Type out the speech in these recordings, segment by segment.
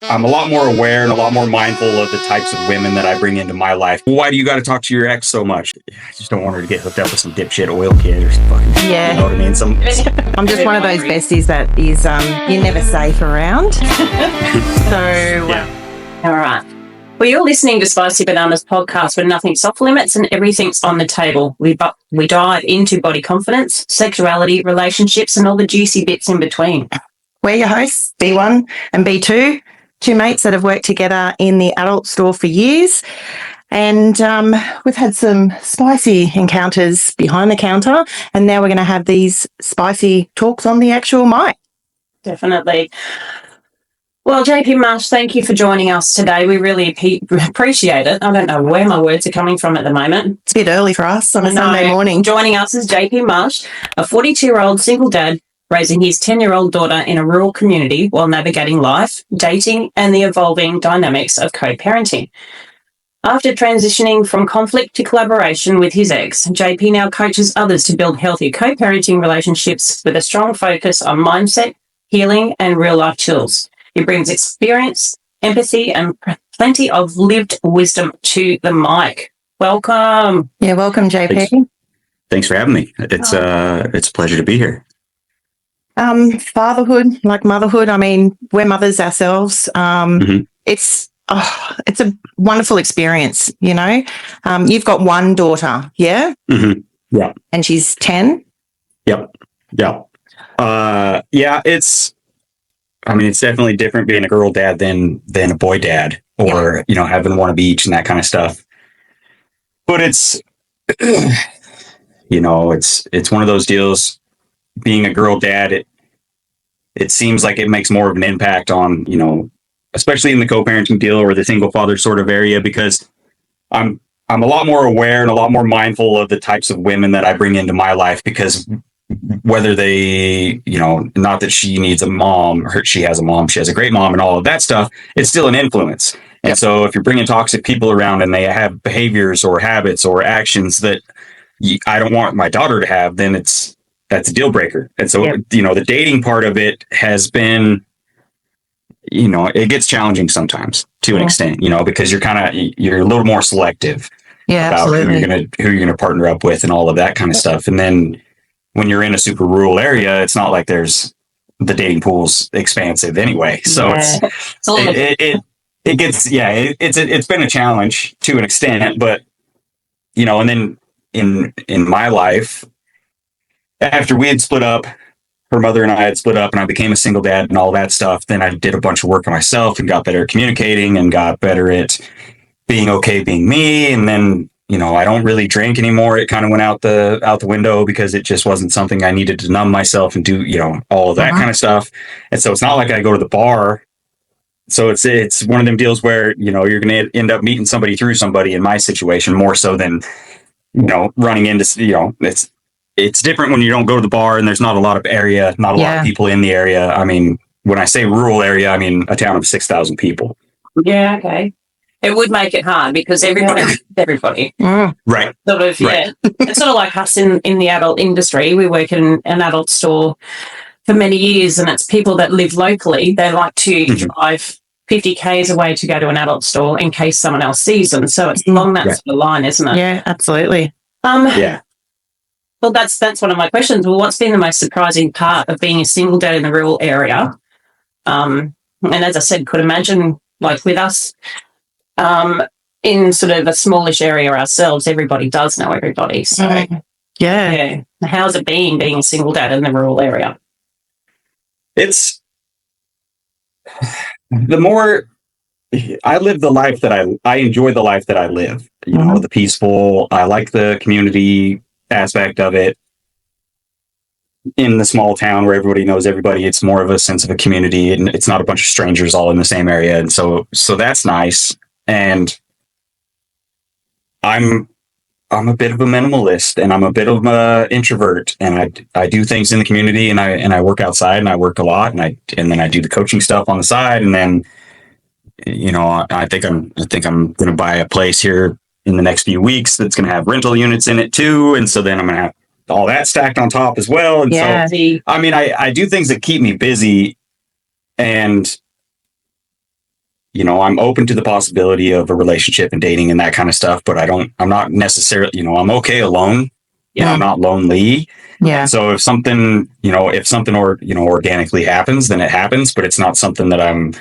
I'm a lot more aware and a lot more mindful of the types of women that I bring into my life. Why do you got to talk to your ex so much? I just don't want her to get hooked up with some dipshit oil kid or some fucking, Yeah. You know what I mean? I'm just one of those besties that is, you're never safe around. Yeah. All right. Well, you're listening to Spicy Bananas podcast where nothing's off limits and everything's on the table. We dive into body confidence, sexuality, relationships, and all the juicy bits in between. We're your hosts, B1 and B2, two mates that have worked together in the adult store for years. And we've had some spicy encounters behind the counter, and now we're going to have these spicy talks on the actual mic. Definitely. Well, JP Marsh, thank you for joining us today. We really appreciate it. I don't know where my words are coming from at the moment. It's a bit early for us on a Sunday morning. Joining us is JP Marsh, a 42-year-old single dad raising his 10-year-old daughter in a rural community while navigating life, dating, and the evolving dynamics of co-parenting. After transitioning from conflict to collaboration with his ex, JP now coaches others to build healthy co-parenting relationships with a strong focus on mindset, healing, and real-life tools. He brings experience, empathy, and plenty of lived wisdom to the mic. Welcome. Yeah, welcome, JP. Thanks for having me. It's a pleasure to be here. Fatherhood, like motherhood, I mean, we're mothers ourselves. It's a wonderful experience, you know. You've got one daughter, yeah? Mm-hmm. Yeah. And she's 10? Yep. Yeah. It's definitely different being a girl dad than a boy dad or, having one of each and that kind of stuff. But it's, it's one of those deals. Being a girl dad, it seems like it makes more of an impact on, especially in the co-parenting deal or the single father sort of area, because I'm a lot more aware and a lot more mindful of the types of women that I bring into my life, because whether they, not that she needs a mom or she has a mom, she has a great mom and all of that stuff, it's still an influence. And so if you're bringing toxic people around and they have behaviors or habits or actions that I don't want my daughter to have, then that's a deal breaker. And so, the dating part of it has been, it gets challenging sometimes to an extent, because you're a little more selective about absolutely. who you're going to partner up with and all of that kind of stuff. And then when you're in a super rural area, it's not like there's the dating pool's expansive anyway. So it's been a challenge to an extent, but, and then in my life, after we had split up, her mother and I had split up and I became a single dad and all that stuff, then I did a bunch of work on myself and got better at communicating and got better at being okay being me. And then, I don't really drink anymore. It kind of went out the window because it just wasn't something I needed to numb myself and do, all of that kind of stuff. And so it's not like I go to the bar. So it's one of them deals where, you're going to end up meeting somebody through somebody in my situation more so than, running into, it's different when you don't go to the bar and there's not a lot of people in the area. I mean, when I say rural area, I mean a town of 6,000 people. Yeah, okay. It would make it hard because everybody. Right. Sort of, yeah. It's sort of like us in the adult industry. We work in an adult store for many years, and it's people that live locally. They like to drive 50 Ks away to go to an adult store in case someone else sees them. So it's along that sort of line, isn't it? Yeah, absolutely. Well, that's one of my questions. Well, what's been the most surprising part of being a single dad in the rural area? And as I said, could imagine, like with us, in sort of a smallish area ourselves, everybody does know everybody. So, how's it been being a single dad in the rural area? It's the more I live the life that I enjoy the life that I live, the peaceful, I like the community aspect of it. In the small town where everybody knows everybody, it's more of a sense of a community and it's not a bunch of strangers all in the same area. And so that's nice. And I'm a bit of a minimalist and I'm a bit of an introvert, and I do things in the community and I work outside and I work a lot and then I do the coaching stuff on the side. And then, I think I'm going to buy a place here in the next few weeks that's going to have rental units in it too. And so then I'm going to have all that stacked on top as well. And so, I mean, I do things that keep me busy, and I'm open to the possibility of a relationship and dating and that kind of stuff, but I'm not necessarily, I'm okay alone. Yeah. I'm not lonely. Yeah. So if something, organically happens, then it happens, but it's not something that I'm,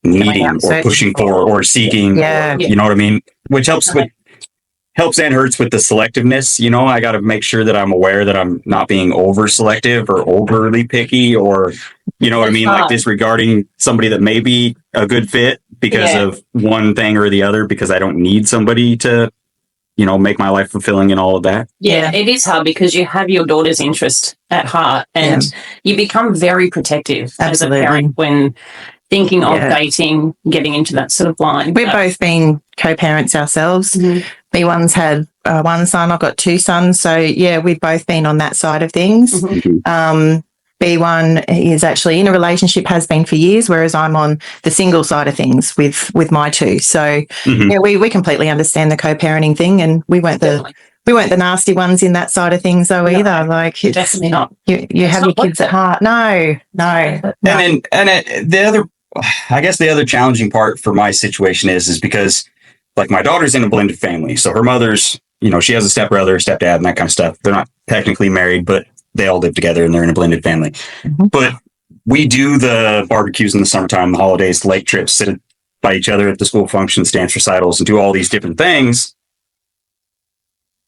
needing or searching pushing for or seeking. Yeah. You know what I mean? Which helps and hurts with the selectiveness. I got to make sure that I'm aware that I'm not being over selective or overly picky, or, you know what I mean? Like disregarding somebody that may be a good fit because of one thing or the other, because I don't need somebody to, make my life fulfilling and all of that. Yeah, it is hard because you have your daughter's interest at heart, and you become very protective as a parent when thinking of dating, getting into that sort of line. We've both been co-parents ourselves. B1's had one son. I've got two sons. So, yeah, we've both been on that side of things. B1 is actually in a relationship, has been for years, whereas I'm on the single side of things with my two. So, yeah, we completely understand the co-parenting thing, and we weren't the nasty ones in that side of things though either. Like, it's, definitely not. You have your kids at heart. No. I guess the other challenging part for my situation is because, like, my daughter's in a blended family. So her mother's, she has a stepbrother, stepdad, and that kind of stuff. They're not technically married, but they all live together and they're in a blended family. But we do the barbecues in the summertime, the holidays, lake trips, sit by each other at the school functions, dance recitals, and do all these different things.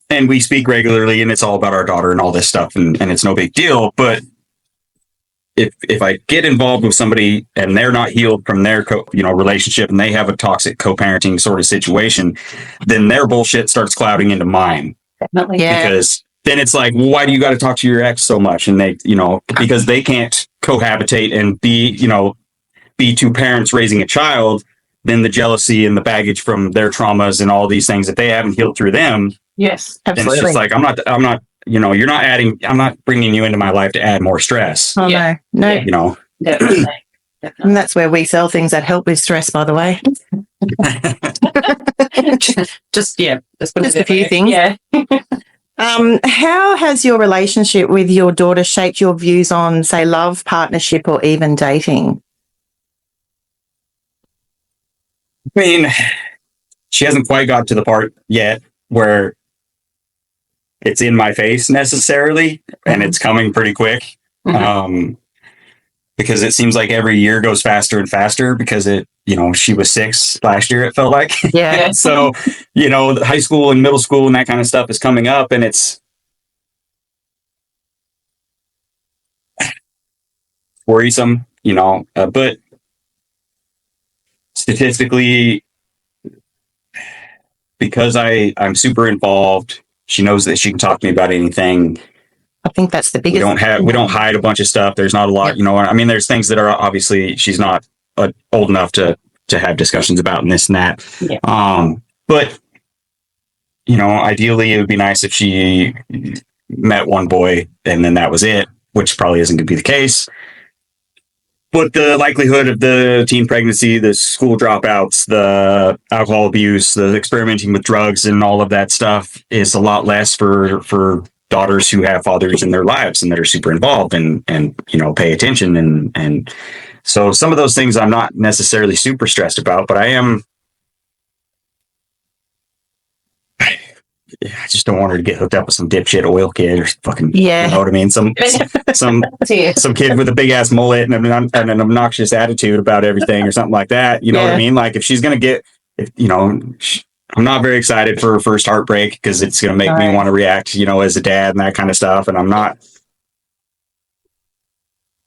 And we speak regularly, and it's all about our daughter and all this stuff, and it's no big deal. But if I get involved with somebody and they're not healed from their relationship, and they have a toxic co-parenting sort of situation, then their bullshit starts clouding into mine. Definitely. Yeah. Because then it's like, well, why do you got to talk to your ex so much? And they, because they can't cohabitate and be two parents raising a child, then the jealousy and the baggage from their traumas and all these things that they haven't healed through them. Yes, absolutely. And it's just like, I'm not bringing you into my life to add more stress. Oh, Yeah. no. Definitely. And that's where we sell things that help with stress, by the way. just a few things. Yeah. How has your relationship with your daughter shaped your views on, say, love, partnership, or even dating? I mean, she hasn't quite got to the part yet where it's in my face necessarily, and it's coming pretty quick. Because it seems like every year goes faster and faster, because she was 6 last year, it felt like. Yeah. So, high school and middle school and that kind of stuff is coming up, and it's worrisome, but statistically, because I'm super involved, she knows that she can talk to me about anything. I think that's the biggest. We don't hide a bunch of stuff. There's not a lot, there's things that are obviously she's not old enough to have discussions about and this and that. Yeah. But ideally it would be nice if she met one boy and then that was it, which probably isn't going to be the case. But the likelihood of the teen pregnancy, the school dropouts, the alcohol abuse, the experimenting with drugs and all of that stuff is a lot less for daughters who have fathers in their lives and that are super involved and pay attention. And so some of those things I'm not necessarily super stressed about, but I just don't want her to get hooked up with some dipshit oil kid or fucking, you know what I mean? Some kid with a big ass mullet and an obnoxious attitude about everything or something like that. You know what I mean? Like if she's going to I'm not very excited for her first heartbreak because it's going to make me want to react, as a dad and that kind of stuff. And I'm not.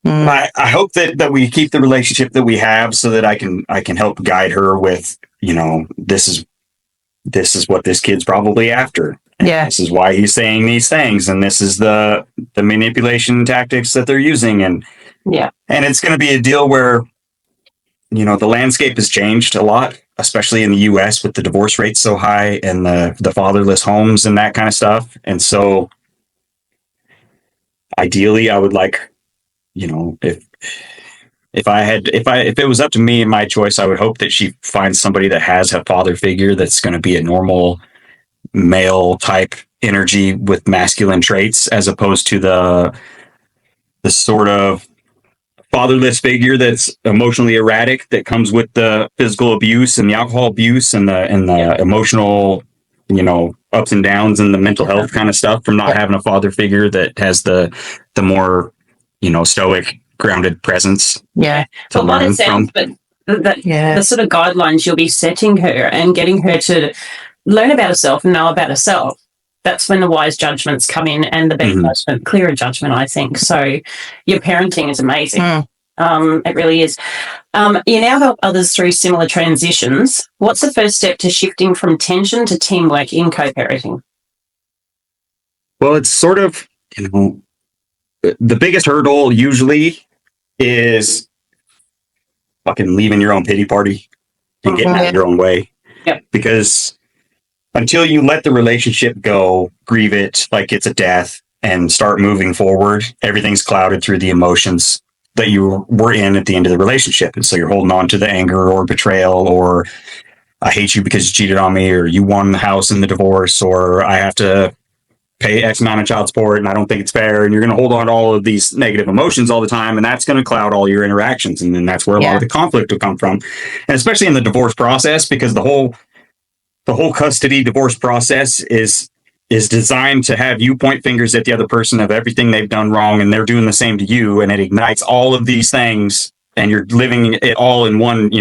I hope that we keep the relationship that we have so that I can help guide her with, this is what this kid's probably after. Yeah. This is why he's saying these things, and this is the manipulation tactics that they're using, and it's going to be a deal where the landscape has changed a lot, especially in the U.S. with the divorce rates so high and the fatherless homes and that kind of stuff. And so ideally I would like, if it was up to me and my choice, I would hope that she finds somebody that has a father figure that's going to be a normal male type energy with masculine traits, as opposed to the sort of fatherless figure that's emotionally erratic, that comes with the physical abuse and the alcohol abuse and the emotional, ups and downs and the mental health kind of stuff from not having a father figure that has the more, stoic, grounded presence. Yeah. To Well, what learn it sounds, from. but Yeah. the sort of guidelines you'll be setting her and getting her to learn about herself and know about herself. That's when the wise judgments come in and the better judgment, clearer judgment, I think. So your parenting is amazing. It really is. You now help others through similar transitions. What's the first step to shifting from tension to teamwork in co-parenting? Well, it's sort of, the biggest hurdle usually is fucking leaving your own pity party and getting out of your own way. Yep. Because until you let the relationship go, grieve it like it's a death, and start moving forward, everything's clouded through the emotions that you were in at the end of the relationship. And so you're holding on to the anger or betrayal, or I hate you because you cheated on me, or you won the house in the divorce, or I have to pay X amount of child support and I don't think it's fair. And you're going to hold on to all of these negative emotions all the time. And that's going to cloud all your interactions. And then that's where a lot of the conflict will come from. And especially in the divorce process, because the whole custody divorce process is designed to have you point fingers at the other person of everything they've done wrong, and they're doing the same to you. And it ignites all of these things, and you're living it all in one,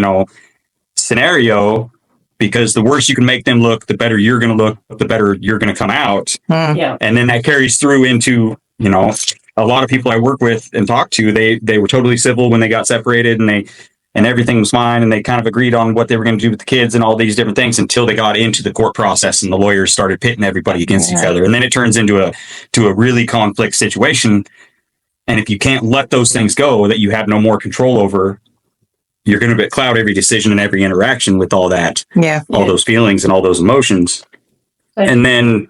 scenario, because the worse you can make them look, the better you're going to look, the better you're going to come out. Yeah. And then that carries through into, a lot of people I work with and talk to, they were totally civil when they got separated, and everything was fine, and they kind of agreed on what they were going to do with the kids and all these different things until they got into the court process and the lawyers started pitting everybody against each other. And then it turns into a really conflict situation. And if you can't let those things go that you have no more control over, you're going to cloud every decision and every interaction with all that, all those feelings and all those emotions. And then,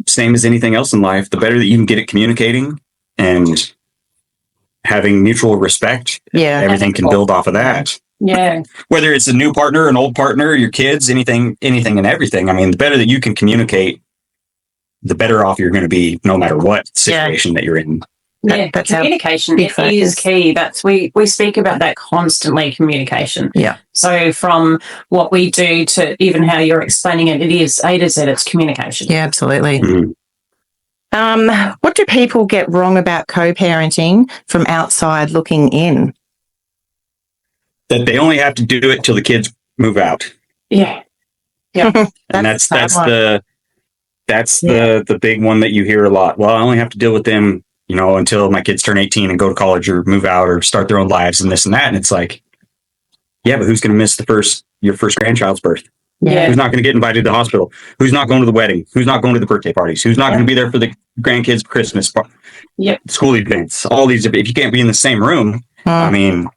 same as anything else in life, the better that you can get at communicating and having mutual respect, everything can build off of that. Yeah. Whether it's a new partner, an old partner, your kids, anything and everything. I mean, the better that you can communicate, the better off you're going to be, no matter what situation that you're in. Yeah, That's communication is key. That's we speak about that constantly. Communication. Yeah. So from what we do to even how you're explaining it, it is A to Z. It's communication. Yeah, absolutely. Mm-hmm. What do people get wrong about co-parenting from outside looking in? That they only have to do it till the kids move out. Yeah. Yeah. And that's the big one that you hear a lot. Well, I only have to deal with them, until my kids turn 18 and go to college or move out or start their own lives and this and that. And it's like, yeah, but who's going to miss your first grandchild's birth? Yeah. Who's not going to get invited to the hospital? Who's not going to the wedding? Who's not going to the birthday parties? Who's not going to be there for the grandkids' Christmas school events? All these, if you can't be in the same room, I mean,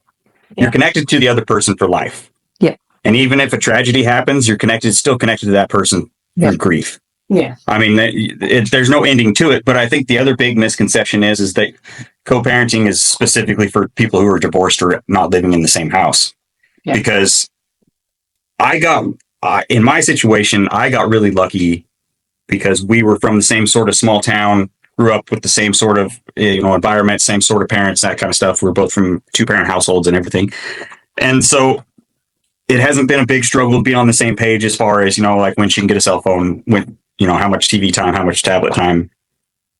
you're connected to the other person for life. Yeah. And even if a tragedy happens, you're still connected to that person through grief. Yeah. I mean, there's no ending to it. But I think the other big misconception is that co-parenting is specifically for people who are divorced or not living in the same house. Yeah. Because in my situation, I got really lucky because we were from the same sort of small town, grew up with the same sort of environment, same sort of parents, that kind of stuff. We're both from 2-parent households and everything. And so it hasn't been a big struggle to be on the same page as far as, like when she can get a cell phone, when, how much TV time, how much tablet time,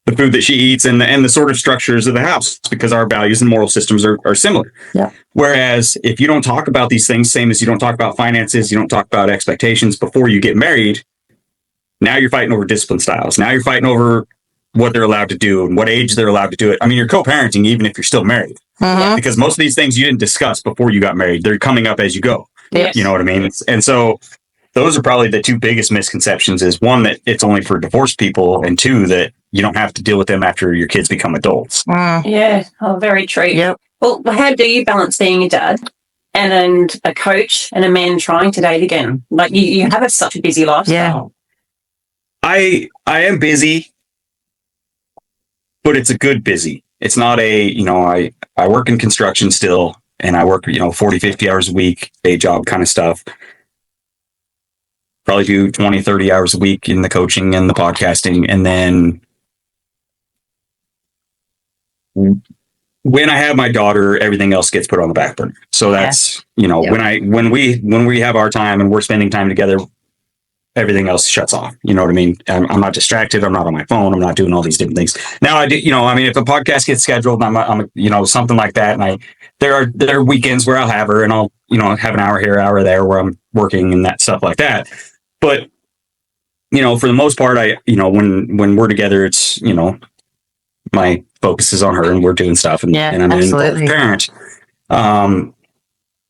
the food that she eats, and the sort of structures of the house, because our values and moral systems are similar. Yeah. Whereas if you don't talk about these things, same as you don't talk about finances, you don't talk about expectations before you get married, now you're fighting over discipline styles. Now you're fighting over what they're allowed to do and what age they're allowed to do it. I mean, you're co-parenting even if you're still married, because most of these things you didn't discuss before you got married. They're coming up as you go. Yes. You know what I mean? And so those are probably the two biggest misconceptions: is one, that it's only for divorced people, and two, that you don't have to deal with them after your kids become adults. Yeah. Oh, very true. Yep. Well, how do you balance being a dad and a coach and a man trying to date again? Like you have such a busy lifestyle. I am busy, but it's a good busy. It's not I work in construction still, and I work, 40, 50 hours a week, day job kind of stuff. Probably do 20, 30 hours a week in the coaching and the podcasting. And then when I have my daughter, everything else gets put on the back burner. So that's, Yeah. when we have our time and we're spending time together, everything else shuts off. You know what I mean? I'm not distracted. I'm not on my phone. I'm not doing all these different things. Now I do, if a podcast gets scheduled, I'm something like that. And there are weekends where I'll have her and I'll, have an hour here, hour there where I'm working and that stuff like that. But, for the most part, when we're together, it's, my focus is on her and we're doing stuff and I'm an involved parent. And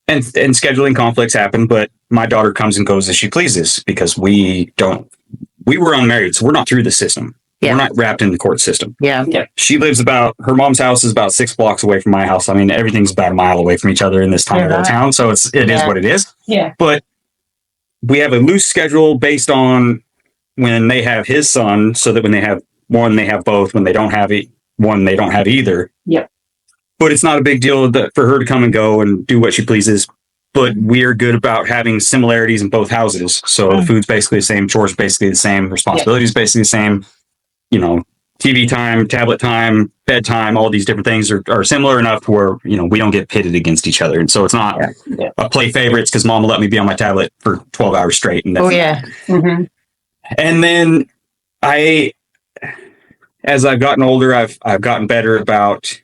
scheduling conflicts happen, but my daughter comes and goes as she pleases because we were unmarried, so we're not through the system. Yeah. We're not wrapped in the court system. Yeah. She lives her mom's house is about 6 blocks away from my house. I mean, everything's about a mile away from each other in this tiny little town. So it is what it is. Yeah. But we have a loose schedule based on when they have his son, so that when they have one, they have both. When they don't have one, they don't have either. Yep. But it's not a big deal for her to come and go and do what she pleases. But we're good about having similarities in both houses. So the food's basically the same, chores basically the same, responsibilities basically the same. TV time, tablet time, bedtime, all these different things are similar enough where, we don't get pitted against each other. And so it's not a play favorites because mom will let me be on my tablet for 12 hours straight. And Mm-hmm. And then as I've gotten older, I've gotten better about,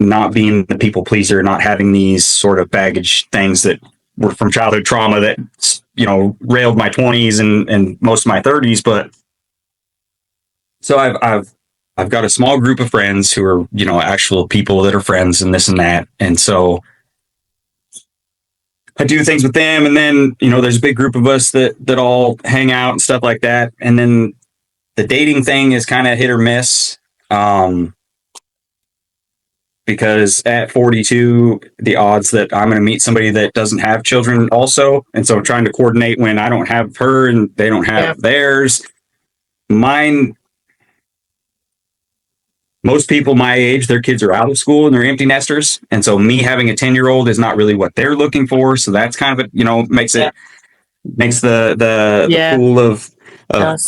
not being the people pleaser, not having these sort of baggage things that were from childhood trauma that, railed my 20s and most of my 30s. But so I've got a small group of friends who are, actual people that are friends and this and that. And so I do things with them. And then, there's a big group of us that all hang out and stuff like that. And then the dating thing is kind of hit or miss. Because at 42, the odds that I'm going to meet somebody that doesn't have children also. And so trying to coordinate when I don't have her and they don't have theirs. Most people my age, their kids are out of school and they're empty nesters. And so me having a 10-year-old is not really what they're looking for. So that's kind of, makes the pool of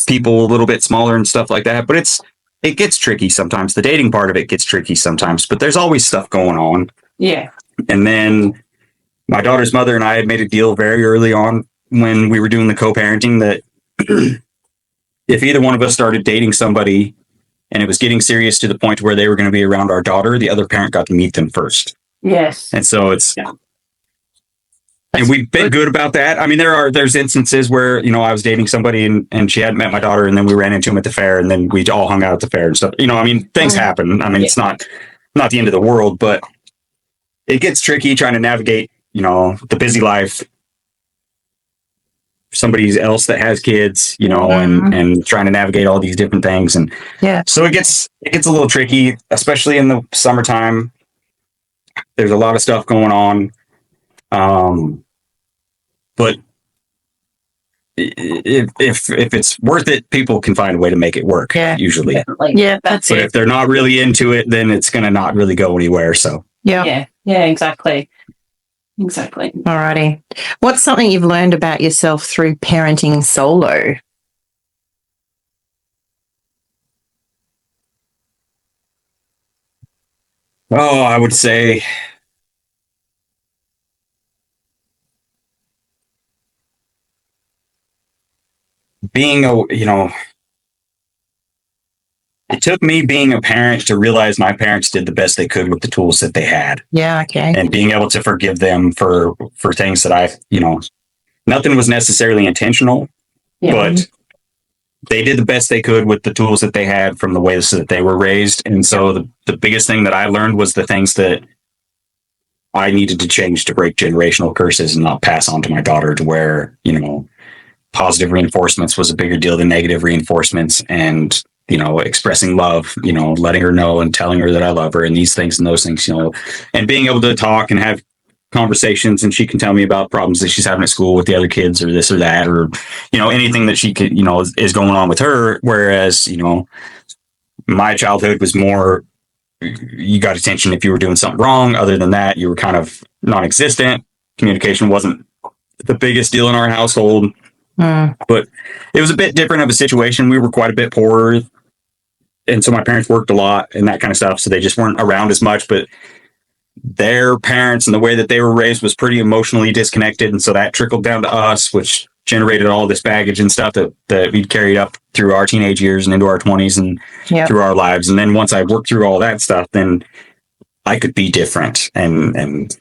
people a little bit smaller and stuff like that. But it gets tricky sometimes. The dating part of it gets tricky sometimes, but there's always stuff going on. Yeah. And then my daughter's mother and I had made a deal very early on when we were doing the co-parenting that if either one of us started dating somebody and it was getting serious to the point where they were going to be around our daughter, the other parent got to meet them first. Yes. And so and we've been good about that. I mean, there's instances where, I was dating somebody and she hadn't met my daughter and then we ran into him at the fair and then we all hung out at the fair and stuff. Things happen. I mean, it's not the end of the world, but it gets tricky trying to navigate, the busy life. Somebody else that has kids, and trying to navigate all these different things. And so it gets a little tricky, especially in the summertime. There's a lot of stuff going on. But if it's worth it, people can find a way to make it work. Usually. That's but it. if they're not really into it, then it's going to not really go anywhere. So Yeah, exactly. Alrighty. What's something you've learned about yourself through parenting solo? Oh, I would say it took me being a parent to realize my parents did the best they could with the tools that they had. Yeah, okay. And being able to forgive them for things that nothing was necessarily intentional, but they did the best they could with the tools that they had from the ways that they were raised. And so the biggest thing that I learned was the things that I needed to change to break generational curses and not pass on to my daughter, to where, positive reinforcements was a bigger deal than negative reinforcements, and, expressing love, letting her know and telling her that I love her and these things and those things, and being able to talk and have conversations, and she can tell me about problems that she's having at school with the other kids or this or that, or, anything that she could, is going on with her. Whereas, my childhood was more, you got attention if you were doing something wrong. Other than that, you were kind of non-existent. Communication wasn't the biggest deal in our household, but it was a bit different of a situation. We were quite a bit poorer and so my parents worked a lot and that kind of stuff. So they just weren't around as much, but their parents and the way that they were raised was pretty emotionally disconnected. And so that trickled down to us, which generated all this baggage and stuff that we'd carried up through our teenage years and into our 20s and through our lives. And then once I worked through all that stuff, then I could be different and,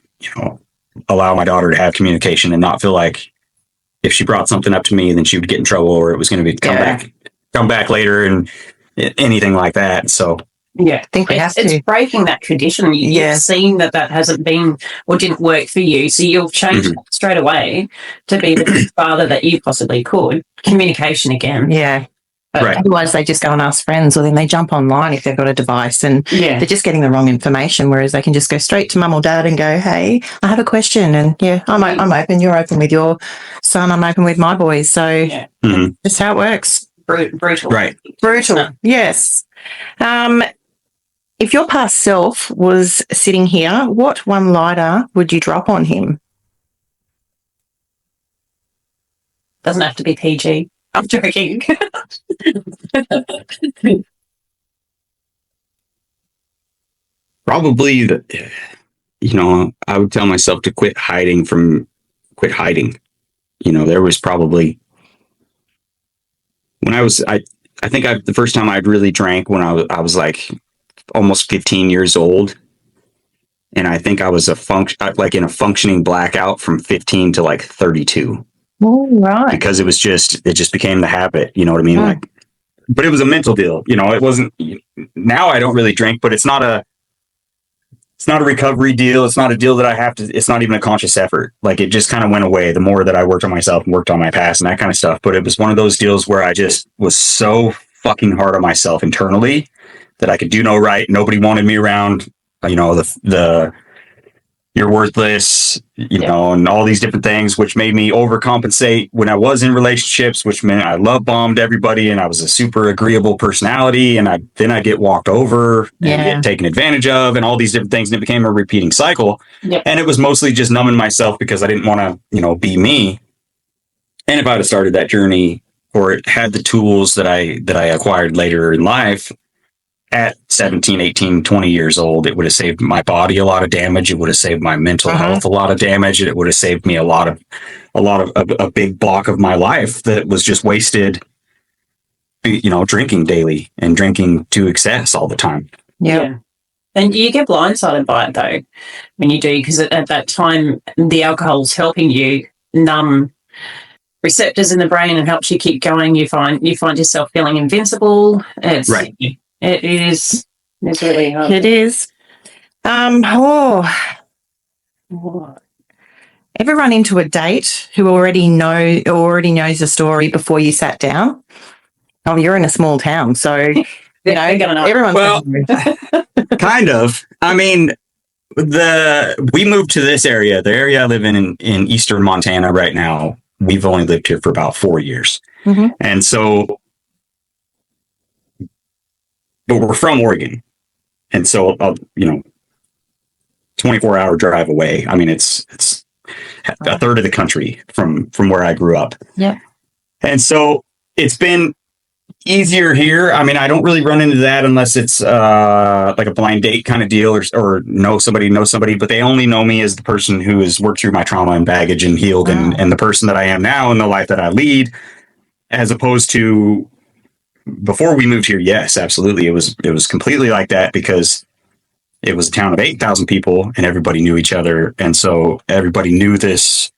allow my daughter to have communication and not feel like if she brought something up to me, then she would get in trouble or it was going to be come back later and anything like that. So yeah, I think we have it's to. breaking that tradition. You've seen that hasn't been or didn't work for you, so you've changed straight away to be the father that you possibly could. Communication again. Yeah. Right. Otherwise, they just go and ask friends, or then they jump online if they've got a device, and they're just getting the wrong information. Whereas they can just go straight to mum or dad and go, "Hey, I have a question," and I'm open. You're open with your son. I'm open with my boys. So that's how it works. Brutal. Right. Brutal. Yes. If your past self was sitting here, what one lighter would you drop on him? Doesn't have to be PG. I'm joking. Probably I would tell myself to quit hiding. There was probably when I think the first time I'd really drank when I was like almost 15 years old. And I think I was in a functioning blackout from 15 to like 32. Oh, right. Because it just became the habit, you know what I mean? But it was a mental deal, it wasn't, now I don't really drink, but it's not a recovery deal. It's not a deal that it's not even a conscious effort. Like it just kind of went away the more that I worked on myself and worked on my past and that kind of stuff. But it was one of those deals where I just was so fucking hard on myself internally that I could do no right. Nobody wanted me around, the you're worthless, and all these different things, which made me overcompensate when I was in relationships, which meant I love bombed everybody and I was a super agreeable personality. And then I get walked over and get taken advantage of and all these different things. And it became a repeating cycle. Yep. And it was mostly just numbing myself because I didn't want to, be me. And if I'd have started that journey or it had the tools that I acquired later in life, at 17, 18, 20 years old, it would have saved my body a lot of damage. It would have saved my mental health a lot of damage. It would have saved me a big block of my life that was just wasted, drinking daily and drinking to excess all the time. Yeah. And you get blindsided by it though, when you do, because at that time, the alcohol's helping you numb receptors in the brain and helps you keep going. You find yourself feeling invincible. Right. It is. It's really hard. It is. Ever run into a date who already knows the story before you sat down? Oh, you're in a small town, so everyone's kind of. I mean, we moved to this area. The area I live in eastern Montana right now. We've only lived here for about 4 years, and so. But we're from Oregon. And so, 24-hour drive away. I mean, it's a third of the country from where I grew up. Yeah. And so it's been easier here. I mean, I don't really run into that unless it's like a blind date kind of deal or know somebody, but they only know me as the person who has worked through my trauma and baggage and healed and the person that I am now and the life that I lead, as opposed to before we moved here. Yes, absolutely. It was completely like that because it was a town of 8,000 people and everybody knew each other. And so everybody knew the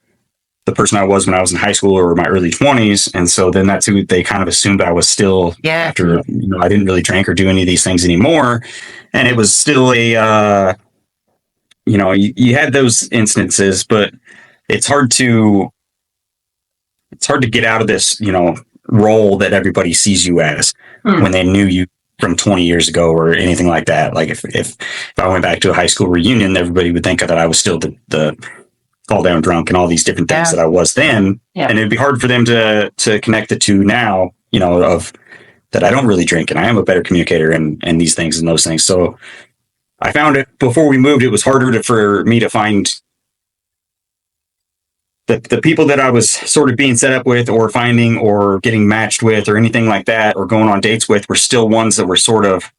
person I was when I was in high school or my early 20s. And so then that's who they kind of assumed I was still after, I didn't really drink or do any of these things anymore. And it was still you had those instances, but it's hard to get out of this, role that everybody sees you as when they knew you from 20 years ago or anything like that. Like if I went back to a high school reunion, everybody would think that I was still the fall down drunk and all these different things that I was then. Yeah. And it'd be hard for them to connect the two now, of that I don't really drink and I am a better communicator and these things and those things. So I found it before we moved, it was harder for me to find the people that I was sort of being set up with or finding or getting matched with or anything like that or going on dates with were still ones that were sort of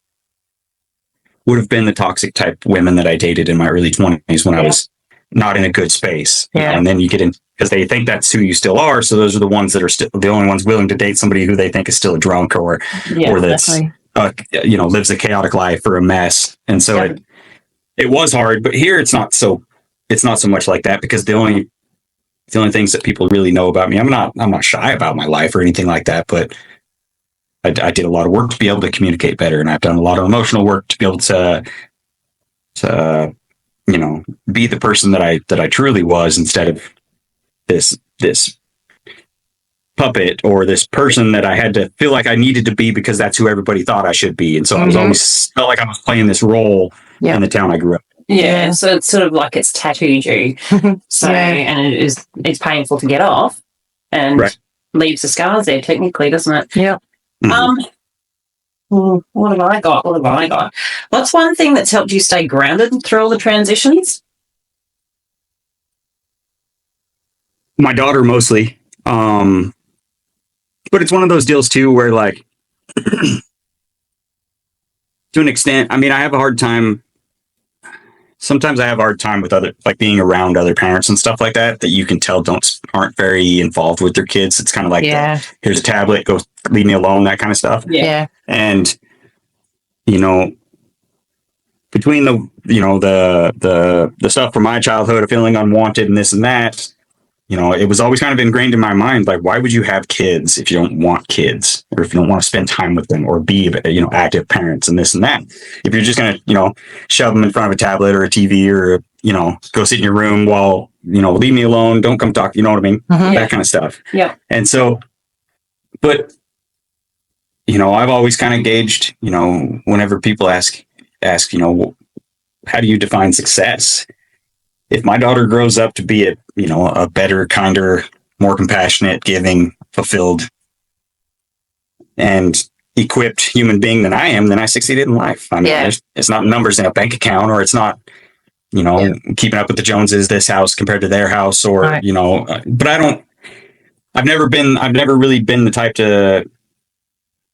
would have been the toxic type women that I dated in my early 20s when I was not in a good space. Yeah. And then you get in because they think that's who you still are. So those are the ones that are still the only ones willing to date somebody who they think is still a drunk or that's, lives a chaotic life or a mess. And so it was hard, but here it's not so much like that because the only things that people really know about me, I'm not shy about my life or anything like that, but I did a lot of work to be able to communicate better. And I've done a lot of emotional work to be able to be the person that I truly was instead of this puppet or this person that I had to feel like I needed to be because that's who everybody thought I should be. And so I was always felt like I was playing this role in the town I grew up. Yeah, so it's sort of like it's tattooed you. So, and it's painful to get off and leaves the scars there technically, doesn't it? Yeah. What have I got? What's one thing that's helped you stay grounded through all the transitions? My daughter mostly. But it's one of those deals too where like to an extent, I mean, I have a hard time. Sometimes I have a hard time with being around other parents and stuff like that you can tell aren't very involved with their kids. It's kind of like, here's a tablet, go leave me alone, that kind of stuff. Yeah. And, between the stuff from my childhood of feeling unwanted and this and that, it was always kind of ingrained in my mind. Like, why would you have kids if you don't want kids or if you don't want to spend time with them or be, active parents and this and that? If you're just going to, shove them in front of a tablet or a TV or, go sit in your room while, leave me alone. Don't come talk. You know what I mean? Mm-hmm. That kind of stuff. Yeah. And so, but, I've always kind of gauged, whenever people ask, how do you define success? If my daughter grows up to be a better, kinder, more compassionate, giving, fulfilled, and equipped human being than I am, then I succeeded in life. I mean, it's not numbers in a bank account, or it's not, keeping up with the Joneses, this house compared to their house, or, but I've never really been the type to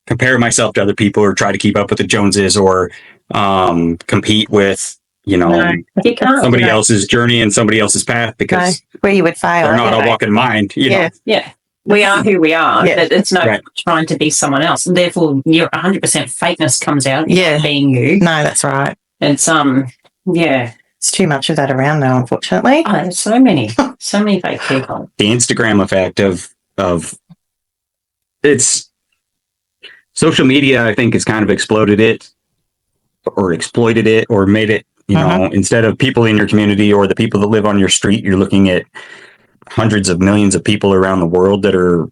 compare myself to other people or try to keep up with the Joneses or compete with, somebody else's journey and somebody else's path because where you would fail. They're not all walking mine. Yeah. We are who we are. Yeah. It's not trying to be someone else. And therefore, your 100% fakeness comes out being you. No, that's right. It's, It's too much of that around now, unfortunately. Oh, there's so many fake people. The Instagram effect of it's social media, I think, has kind of exploded it or exploited it or made it, instead of people in your community or the people that live on your street, you're looking at hundreds of millions of people around the world that are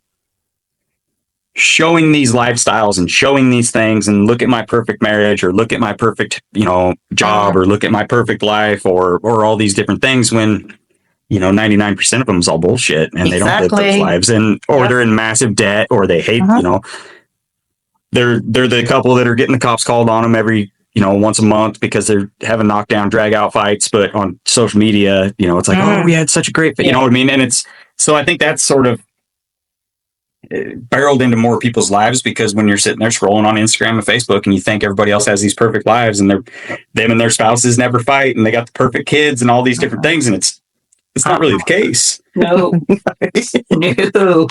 showing these lifestyles and showing these things and look at my perfect marriage or look at my perfect, job or look at my perfect life or all these different things when, 99% of them is all bullshit and they don't live those lives or they're in massive debt or they hate, they're the couple that are getting the cops called on them every, once a month because they're having knockdown, drag out fights. But on social media, it's like, oh, we had such a great fit. You know what I mean? And so I think that's sort of barreled into more people's lives because when you're sitting there scrolling on Instagram and Facebook and you think everybody else has these perfect lives and them and their spouses never fight and they got the perfect kids and all these different things. And it's not really the case. No. No.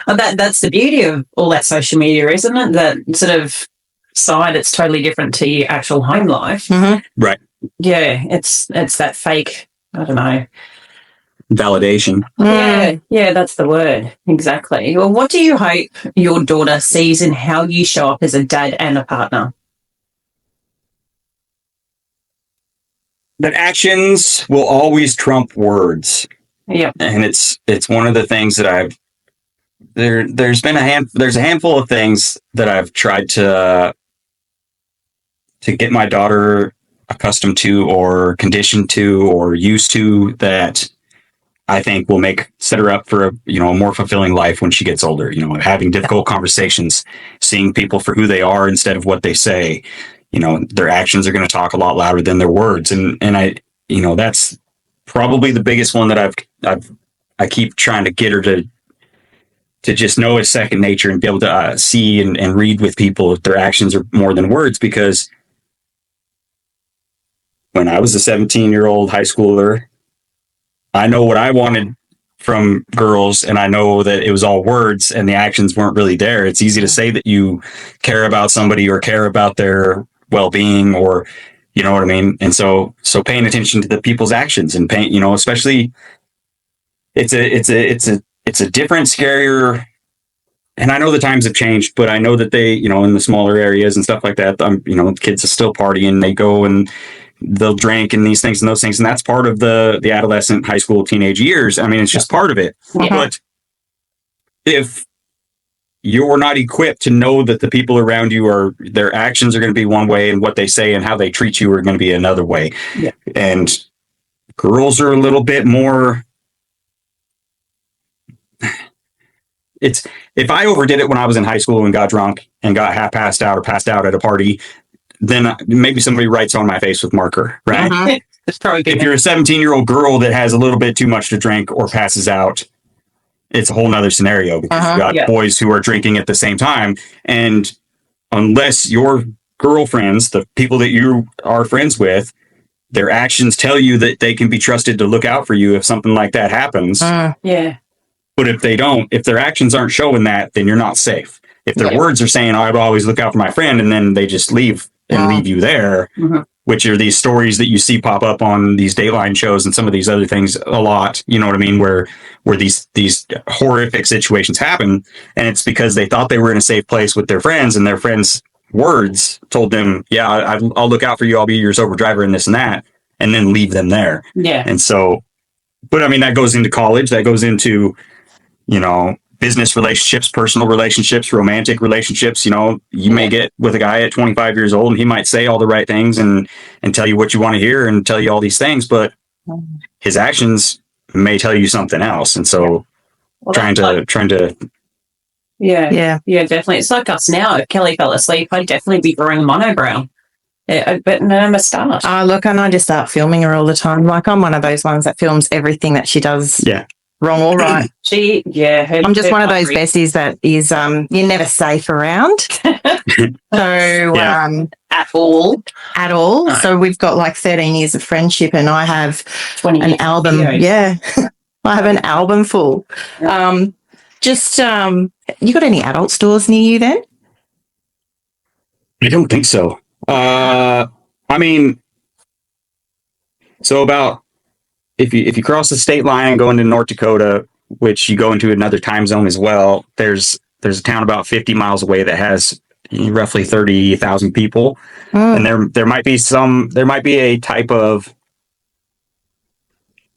That's the beauty of all that social media, isn't it? That sort of side, it's totally different to your actual home life. Mm-hmm. Right. Yeah, it's that fake, I don't know. Validation. Yeah, that's the word. Exactly. Well, what do you hope your daughter sees in how you show up as a dad and a partner? That actions will always trump words. Yeah. And it's one of the things that there's a handful of things that I've tried to get my daughter accustomed to or conditioned to or used to that I think will set her up for a more fulfilling life when she gets older, having difficult conversations, seeing people for who they are instead of what they say. Their actions are going to talk a lot louder than their words. And I, that's probably the biggest one that I've I keep trying to get her to just know it's second nature and be able to see and read with people if their actions are more than words. Because when I was a 17-year-old high schooler, I know what I wanted from girls, and I know that it was all words and the actions weren't really there. It's easy to say that you care about somebody or care about their well-being, or you know what I mean. And so paying attention to the people's actions and paying, especially it's a different, scarier. And I know the times have changed, but I know that they, in the smaller areas and stuff like that, kids are still partying. They go and they'll drink and these things and those things. And that's part of the adolescent, high school, teenage years. I mean, it's just part of it. Mhm. But if you're not equipped to know that the people around you their actions are going to be one way and what they say and how they treat you are going to be another way. Yeah. And girls are a little bit more, if I overdid it when I was in high school and got drunk and got half passed out or passed out at a party, then maybe somebody writes on my face with marker, right? Mhm. It's probably If you're a 17-year-old girl that has a little bit too much to drink or passes out, it's a whole nother scenario, because you've got Yeah. boys who are drinking at the same time. And unless your girlfriends, the people that you are friends with, their actions tell you that they can be trusted to look out for you if something like that happens. Yeah. But if they don't, if their actions aren't showing that, then you're not safe. If their Yeah. words are saying, I would always look out for my friend, and then they just leave and leave you there, Mhm. which are these stories that you see pop up on these Dateline shows and some of these other things a lot, you know what I mean, where these horrific situations happen, and it's because they thought they were in a safe place with their friends, and their friends' words told them, yeah, I'll look out for you, I'll be your sober driver and this and that, and then leave them there. Yeah. And so, but I mean, that goes into college, that goes into, business relationships, personal relationships, romantic relationships. You may get with a guy at 25 years old and he might say all the right things and tell you what you want to hear and tell you all these things, but his actions may tell you something else. And so Well, trying that's to, Yeah, definitely. It's like us now. If Kelly fell asleep, I'd definitely be growing a monobrow, but no moustache. Oh, look, and I just start filming her all the time. Like, I'm one of those ones that films everything that she does, yeah, wrong or right. I'm just one of those besties that is, you're never safe around. So, Yeah. At all. No. So we've got like 13 years of friendship, and I have 20 an years album. videos. Yeah. I have an album full. Yeah. You got any adult stores near you then? I don't think so. I mean, so about if you cross the state line and go into North Dakota, which you go into another time zone as well, there's a town about 50 miles away that has roughly 30,000 people, and there might be a type of,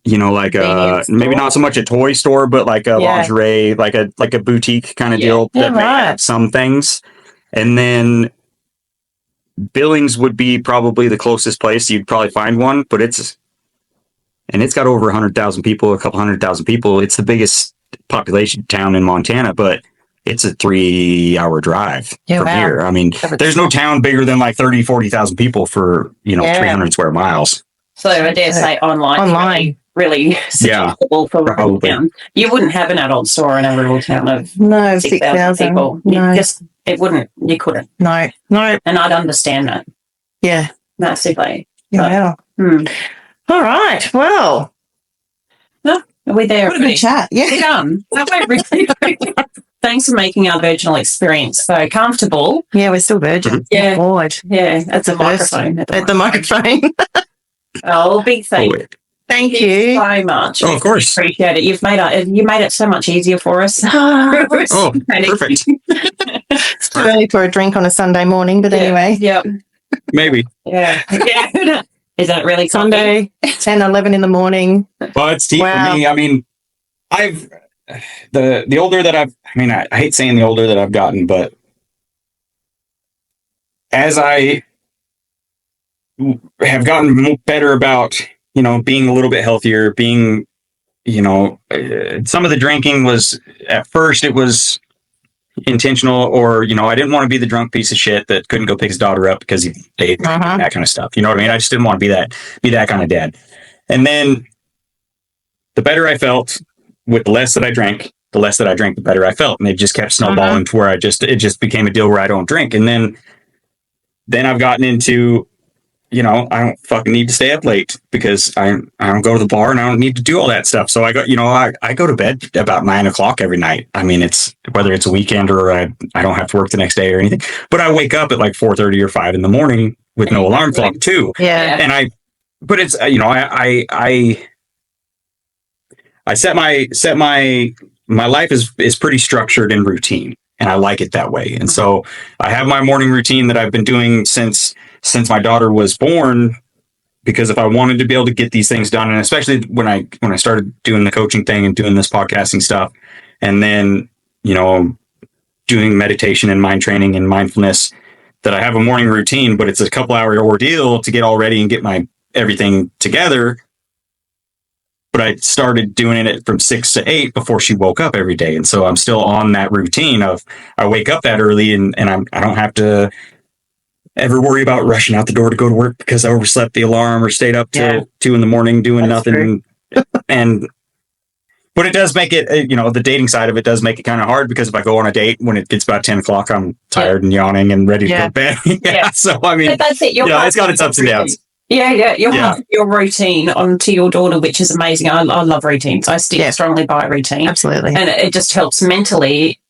like maybe not so much a toy store, but like a lingerie, like a boutique kind of deal that may have some things. And then Billings would be probably the closest place you'd probably find one, but it's got over 100,000 people, a couple 100,000 people. It's the biggest population town in Montana, but it's a 3-hour drive from here. I mean, there's no town bigger than like 30, 40,000 people for, 300 square miles. So I dare say online. Really suggestible for a rural town. You wouldn't have an adult store in a rural town of 6,000 people. No. You couldn't. No. And I'd understand that Yeah. massively. Yeah. All right. Well, Are we there? what a good chat. Yeah. We're done. That went really quick. Thanks for making our virginal experience so comfortable. Yeah, we're still virgin. Yeah. Lord. Yeah, at the microphone. At the microphone. Oh, big thank you. Thank you. So much. Oh, of course. Appreciate it. You made it so much easier for us. Oh, perfect. It's too early for a drink on a Sunday morning, but anyway. Yeah. Maybe. Yeah. Is that really Sunday, 10, 11 in the morning. Well, it's deep for me. I mean, the older that I hate saying the older that I've gotten, but as I have gotten better about, being a little bit healthier, being, some of the drinking was, at first it was intentional, or, I didn't want to be the drunk piece of shit that couldn't go pick his daughter up because he ate that kind of stuff. You know what I mean? I just didn't want to be that kind of dad. And then the better I felt, with the less that I drank, the better I felt. And it just kept snowballing to where it just became a deal where I don't drink. And then I've gotten into, I don't fucking need to stay up late because I don't go to the bar and I don't need to do all that stuff. So I go to bed about 9:00 every night. I mean, it's whether it's a weekend or I don't have to work the next day or anything, but I wake up at like 4:30 or 5 in the morning with no alarm clock too. Yeah. And but it's, I set my life is pretty structured and routine, and I like it that way. And so I have my morning routine that I've been doing since my daughter was born, because if I wanted to be able to get these things done, and especially when I started doing the coaching thing and doing this podcasting stuff, and then, doing meditation and mind training and mindfulness, that I have a morning routine, but it's a couple hour ordeal to get all ready and get my everything together. But I started doing it from 6 to 8 before she woke up every day. And so I'm still on that routine of I wake up that early and I don't have to ever worry about rushing out the door to go to work because I overslept the alarm or stayed up till 2 in the morning doing nothing. But it does make it, the dating side of it does make it kind of hard, because if I go on a date when it gets about 10 o'clock, I'm tired and yawning and ready to go to bed. So, I mean, But that's it. it's got its ups and downs. You'll have your routine onto your daughter, which is amazing. I love routines. I stick strongly by a routine. Absolutely. And it just helps mentally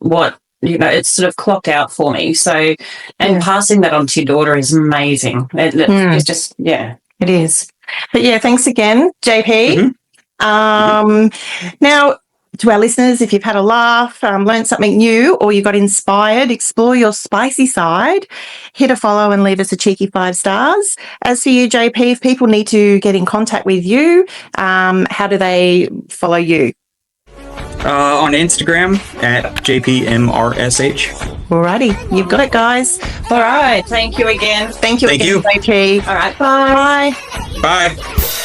it's sort of clocked out for me. So, and passing that on to your daughter is amazing. It's just, It is. But thanks again, JP. Now, to our listeners, if you've had a laugh, learned something new, or you got inspired, explore your spicy side, hit a follow and leave us a cheeky 5 stars. As for you, JP, if people need to get in contact with you, how do they follow you? On Instagram at JPMRSH. Alrighty, you've got it, guys. all right. Thank you again. Thank you Thank again, you. JP. All right. Bye. Bye. Bye.